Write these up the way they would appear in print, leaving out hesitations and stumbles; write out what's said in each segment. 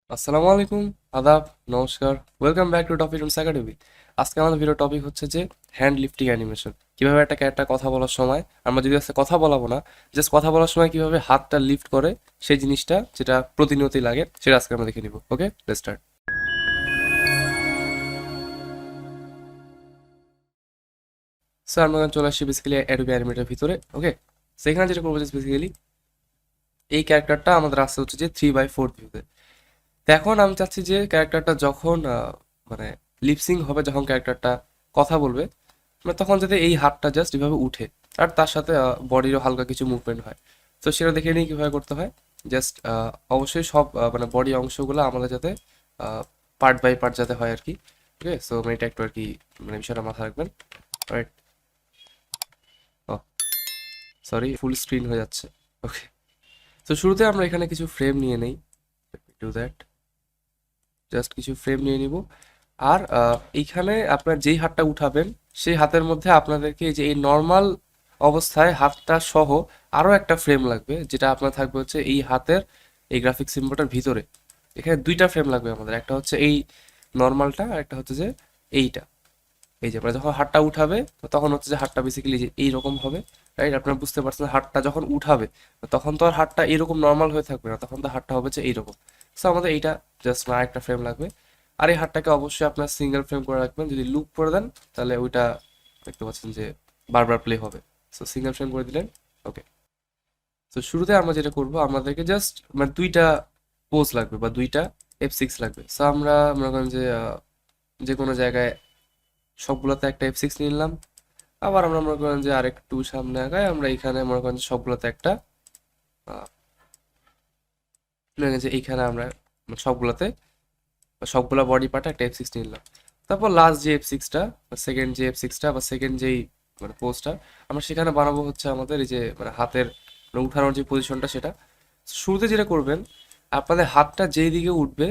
আসসালামু আলাইকুম, আদাব, নমস্কার। Welcome back to ToffeeToons Academy. আজকে আমাদের ভিডিও টপিক হচ্ছে যে হ্যান্ড লিফটিং অ্যানিমেশন। কিভাবে একটা ক্যারেক্টার কথা বলার সময়, আমরা যদি আজকে কথা বলাবো না, জাস্ট কথা বলার সময় কিভাবে হাতটা লিফট করে, সেই জিনিসটা যেটা প্রতিনিয়তই লাগে, সেটা আজকে আমরা দেখে নিব। ওকে, লেটস স্টার্ট। স্যার, আমরা এখন চলে আসছি বেসিক্যালি অ্যাডোবি অ্যানিমেটের ভিতরে। ওকে, সেখানে যেটা করবো বেসিক্যালি এই ক্যারেক্টারটা আমাদের আসতে হচ্ছে যে 3/4 ভিউতে। তো এখন আমি চাচ্ছি যে ক্যারেক্টারটা যখন মানে লিপসিং হবে, যখন ক্যারেক্টারটা কথা বলবে, মানে তখন যাতে এই হাতটা জাস্ট এভাবে উঠে, আর তার সাথে বডিরও হালকা কিছু মুভমেন্ট হয়। তো সেটা দেখে নিয়ে কীভাবে করতে হয়। জাস্ট অবশ্যই সব মানে বডি অংশগুলো আমাদের যাতে পার্ট বাই পার্ট যাতে হয় আর কি। ওকে, সো এটা একটু আর কি মানে বিষয়টা মাথায় রাখবেন। রাইট। ও, সরি, ফুল স্ক্রিন হয়ে যাচ্ছে। ওকে, তো শুরুতে আমরা এখানে কিছু ফ্রেম নিয়ে নেই। Do that. জাস্ট কিছু ফ্রেম নিয়ে নিব। আর এইখানে আপনার যেই হাতটা উঠাবেন, সেই হাতের মধ্যে আপনাদেরকে এই যে এই নর্মাল অবস্থায় হাতটা সহ আরও একটা ফ্রেম লাগবে, যেটা আপনার থাকবে হচ্ছে এই হাতের এই গ্রাফিক সিম্বলটার ভিতরে। এখানে দুইটা ফ্রেম লাগবে আমাদের, একটা হচ্ছে এই নর্মালটা, আর একটা হচ্ছে যে এইটা। এই যে আপনার যখন হাতটা উঠাবে, তো তখন হচ্ছে যে হাতটা বেসিক্যালি যে এইরকম হবে। রাইট, আপনারা বুঝতে পারছেন, হাতটা যখন উঠাবে তখন তো আর হাতটা এরকম নর্মাল হয়ে থাকবে না, তখন তো হাতটা হবে যে এইরকম। সো আমাদের এইটা জাস্ট আর একটা ফ্রেম লাগবে। আর এই হাতটাকে অবশ্যই আপনার সিঙ্গেল ফ্রেম করে রাখবেন। যদি লুপ করে দেন তাহলে ওইটা দেখতে পাচ্ছেন যে বারবার প্লে হবে। সো সিঙ্গেল ফ্রেম করে দিলেন। ওকে, তো শুরুতে আমরা যেটা করব, আমাদেরকে জাস্ট মানে দুইটা পোজ লাগবে বা দুইটা F6 লাগবে। সো আমরা মনে করেন যে যে কোনো জায়গায় সবগুলোতে একটা F6 নিলাম। আবার আমরা মনে করেন যে আরেকটু সামনে আগায় আমরা এখানে মনে করেন যে সবগুলোতে একটা মনে করেন যে এইখানে আমরা মানে সবগুলোতে বা সবগুলা বডি পার্টে একটা F6 নিলাম। তারপর লাস্ট যে F6টা বা সেকেন্ড যে F6টা বা সেকেন্ড যেই মানে পোজটা আমরা সেখানে বানাবো হচ্ছে আমাদের এই যে মানে হাতের মানে উঠানোর যে পজিশনটা সেটা। শুরুতে যেটা করবেন, আপনাদের হাতটা যেই দিকে উঠবে,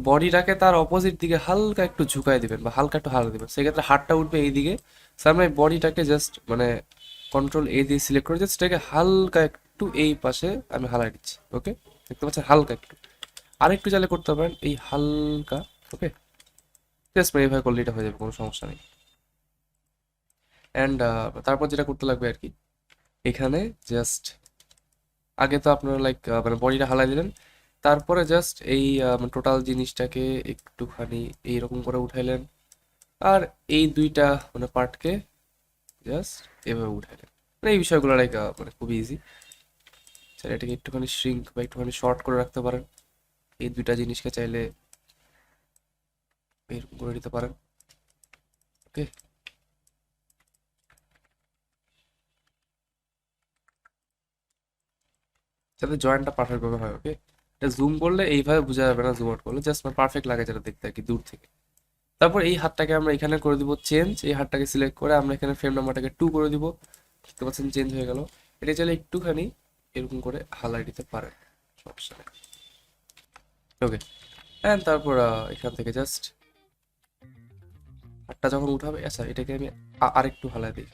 বডিটাকে তার অপোজিট দিকে হালকা একটু ঝুঁকায় দিবেন বা হালকা একটু হালকা দিবেন, সেক্ষেত্রে হাতটা উঠবে এই দিকে। আমরা বডিটাকে জাস্ট মানে কন্ট্রোল A দিয়ে সিলেক্ট করে জাস্ট এটাকে হালকা একটু এই পাশে আমি হালাই দিচ্ছি। ওকে, দেখতে পাচ্ছেন, হালকা একটু। আরেকটু চাইলে করতে পারেন এই হালকা। ওকে, জাস্ট এইভাবে করলে এটা হয়ে যাবে, কোনো সমস্যা নেই। অ্যান্ড তারপর যেটা করতে লাগবে আর কি, এখানে জাস্ট আগে তো আপনারা লাইক মানে বডিটা হালাই দিলেন, তারপরে জাস্ট এই টোটাল জিনিসটাকে একটুখানি এইরকম করে উঠাইলেন। আর এই দুইটা মানে পার্টকে জাস্ট এভাবে উঠাইলেন। মানে এই বিষয়গুলো লাইক মানে খুবই ইজি। চাইলে এটাকে একটুখানি শ্রিঙ্ক বা একটুখানি শর্ট করে রাখতে পারেন। এই দুইটা জিনিসকে চাইলে এরকম করে নিতে পারেন। ওকে, যাতে জয়েন্টটা পারফেক্ট ভাবে হয়। ওকে, এটা জুম করলে এইভাবে বোঝা যাবে না, জুম আউট করলে জাস্ট মানে পারফেক্ট লাগে যেটা দেখতে আর কি দূর থেকে। তারপর এই হাতটাকে আমরা এখানে করে দিব চেঞ্জ। এই হাতটাকে সিলেক্ট করে আমরা এখানে ফ্রেম নাম্বারটাকে 2 করে দিব। দেখতে পাচ্ছেন চেঞ্জ হয়ে গেল। এটা চাইলে একটুখানি এরকম করে হালাই দিতে পারেন, সমস্যা নেই। ওকে, অ্যান্ড তারপর এখান থেকে জাস্ট হাতটা যখন উঠাবে, আচ্ছা এটাকে আমি আরেকটু হালাই দিই।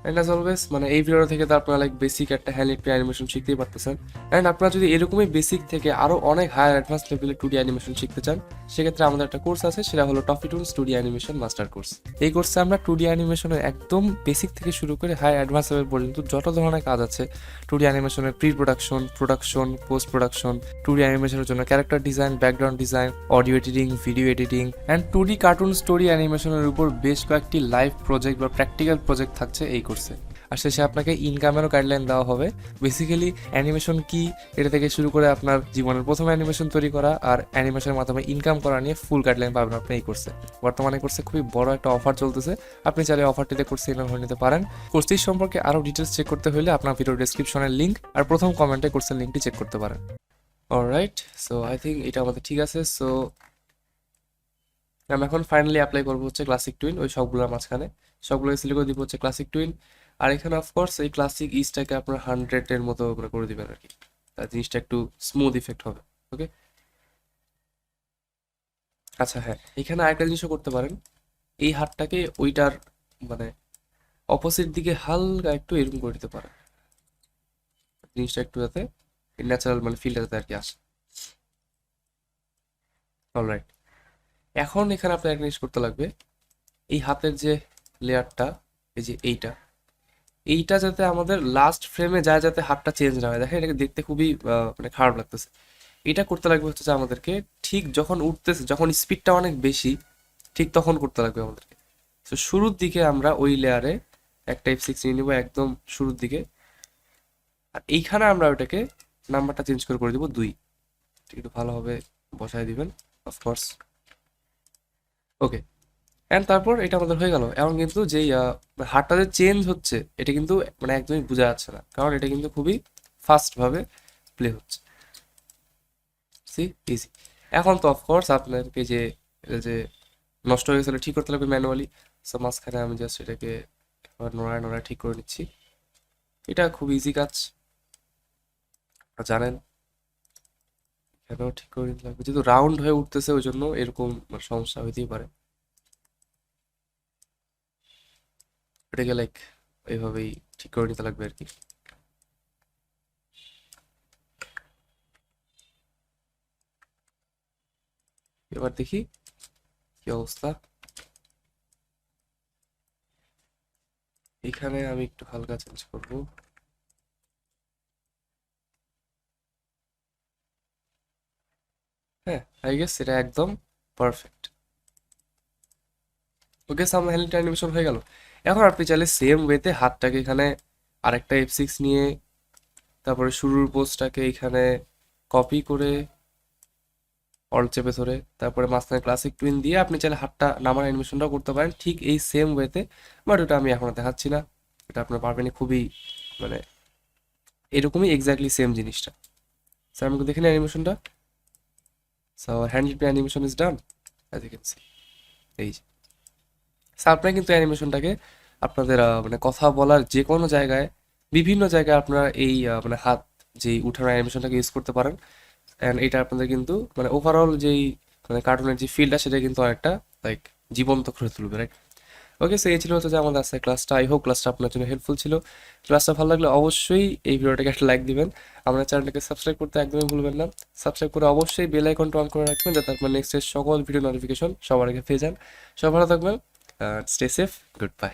অ্যান্ড অ্যাজ অলওয়েজ মানে এই ভিডিও থেকে তো আপনারা লাইক বেসিক একটা হ্যান্ড লিফট অ্যানিমেশন শিখতেই পারতেছেন। অ্যান্ড আপনারা যদি এরকমই বেসিক থেকে আরও অনেক হায়ার অ্যাডভান্স লেভেলের 2D অ্যানিমেশন শিখতে চান, সেক্ষেত্রে আমাদের একটা কোর্স আছে, সেটা হলো টফিটুনস 2D অ্যানিমেশন মাস্টার কোর্স। এই কোর্সে আমরা 2D অ্যানিমেশনের একদম বেসিক থেকে শুরু করে হাই অ্যাডভান্স লেভেল পর্যন্ত যত ধরনের কাজ আছে, 2D অ্যানিমেশনের pre production, production, post production, 2D অ্যানিমেশনের জন্য character design, background design, audio editing, video editing, and 2D cartoon story অ্যানিমেশনের উপর বেশ কয়েকটি লাইভ প্রজেক্ট বা প্র্যাকটিক্যাল প্রজেক্ট থাকছে এই কোর্সে। আর শেষে আপনাকে ইনকামেরও গাইডলাইন দেওয়া হবে। বেসিক্যালি অ্যানিমেশন কি, এটা থেকে শুরু করে আপনার জীবনের প্রথম অ্যানিমেশন তৈরি করা আর অ্যানিমেশনের মাধ্যমে ইনকাম করা নিয়ে ফুল গাইডলাইন পাবেন আপনি এই কোর্সে। বর্তমানে কোর্সে খুবই বড় একটা অফার চলতেছে, আপনি চাইলে অফারটিতে কোর্সে ইনরোল হয়ে নিতে পারেন। কোর্সটির সম্পর্কে আরও ডিটেলস চেক করতে হলে আপনার ভিডিও ডেসক্রিপশনের লিঙ্ক আর প্রথম কমেন্টে কোর্সের লিঙ্কটি চেক করতে পারেন। অলরাইট, সো আই থিঙ্ক এটা আমাদের ঠিক আছে। সো আমি এখন ফাইনালি অ্যাপ্লাই করবো হচ্ছে ক্লাসিক টুইন ওই সবগুলোর মাঝখানে। সবগুলোকে সিলেক্ট করে দিব হচ্ছে ক্লাসিক টুইন। আর এখানে অফকোর্স এই ক্লাসিক ইজটাকে আপনার 100-এর মতো করে দিবেন আর কি, তার জিনিসটা একটু স্মুথ ইফেক্ট হবে। ওকে, আচ্ছা হ্যাঁ, এখানে আরেকটা জিনিসও করতে পারেন। এই হাতটাকে ওইটার মানে অপোজিট দিকে হালকা একটু এরকম করে দিতে পারেন, জিনিসটা একটু যাতে ন্যাচারাল মানে ফিলটা যাতে আর কি আসে। অলরাইট, এখন এখানে আপনার একটা জিনিস করতে লাগবে, এই হাতের যে লেয়ারটা, এই যে এইটা, এইটা যাতে আমাদের লাস্ট ফ্রেমে যায়, যাতে হাতটা চেঞ্জ না হয়। দেখেন এটাকে দেখতে খুবই মানে খারাপ লাগতেছে। এটা করতে লাগবে হচ্ছে যে আমাদেরকে ঠিক যখন উঠতেছে, যখন স্পিডটা অনেক বেশি, ঠিক তখন করতে লাগবে আমাদেরকে। তো শুরুর দিকে আমরা ওই লেয়ারে একটা F6 নিয়ে নিবো একদম শুরুর দিকে, আর এইখানে আমরা ওটাকে নাম্বারটা চেঞ্জ করে দিব 2, একটু ভালোভাবে বসায় দিবেন অফকোর্স। ওকে, অ্যান্ড তারপর এটা আমাদের হয়ে গেল। এখন কিন্তু যেই হারটা যে চেঞ্জ হচ্ছে, এটা কিন্তু মানে একদমই বোঝা যাচ্ছে না, কারণ এটা কিন্তু খুবই ফাস্ট ভাবে প্লে হচ্ছে। See, easy. এখন তো অফকোর্স আপনাদেরকে যে এটা যে নষ্ট হয়ে গেছিলো ঠিক করতে লাগবে ম্যানুয়ালি। সো মাঝখানে আমি জাস্ট এটাকে আবার নড়ায় নড়ায় ঠিক করে নিচ্ছি। এটা খুব ইজি কাজ, আপনারা জানেন। এখানেও ঠিক করে নিতে লাগবে, যেহেতু রাউন্ড হয়ে উঠতেছে ওই জন্য এরকম মানে সমস্যা হইতেই পারে। এটাকে লাইক এইভাবেই ঠিক করে নিতে লাগবে আর কি। এবার দেখি কি অবস্থা। এখানে আমি একটু হালকা চেঞ্জ করব। হ্যাঁ, আই গেস এটা একদম পারফেক্ট। ওকে, সামনে হ্যান্ডটা অ্যানিমেশন হয়ে গেল। এখন আপনি চাইলে সেম ওয়েতে হাতটাকে এখানে আরেকটা F6 নিয়ে, তারপরে শুরুর পোজটাকে এখানে কপি করে অল্ট চেপে ধরে, তারপরে মাঝখানে ক্লাসিক টুইন দিয়ে আপনি চাইলে হাতটা নামার অ্যানিমেশনটাও করতে পারেন ঠিক এই সেম ওয়েতে। বাট ওটা আমি এখনো দেখাচ্ছি না, এটা আপনার পারবেনই খুবই মানে এরকমই এক্স্যাক্টলি সেম জিনিসটা। স্যার আমাকে দেখে নিন অ্যানিমেশনটা। So hand animation is done, as you can see. এই যে স্যার, আপনারা কিন্তু অ্যানিমেশনটাকে আপনাদের মানে কথা বলার যে কোনো জায়গায়, বিভিন্ন জায়গায় আপনারা এই মানে হাত যেই উঠানোর অ্যানিমেশনটাকে ইউজ করতে পারেন। অ্যান্ড এটা আপনাদের কিন্তু মানে ওভারঅল যেই মানে কার্টুনের যে ফিল্ডটা, সেটা কিন্তু অনেকটা লাইক জীবন্ত করে তুলবে, রাইট? ওকে, সো এই ছিল হচ্ছে যে আমাদের আজকে ক্লাসটা। আই হোপ ক্লাসটা আপনার জন্য হেল্পফুল ছিল। ক্লাসটা ভালো লাগলে অবশ্যই এই ভিডিওটাকে একটা লাইক দিবেন। আমাদের চ্যানেলটাকে সাবস্ক্রাইব করতে একদমই ভুলবেন না। সাবস্ক্রাইব করে অবশ্যই বেল আইকনটা অন করে রাখবেন, যাতে আপনার নেক্সটের সকল ভিডিও নোটিফিকেশন সবার আগে পেয়ে যান। সব ভালো থাকবেন, স্টে সেফ, গুড বাই।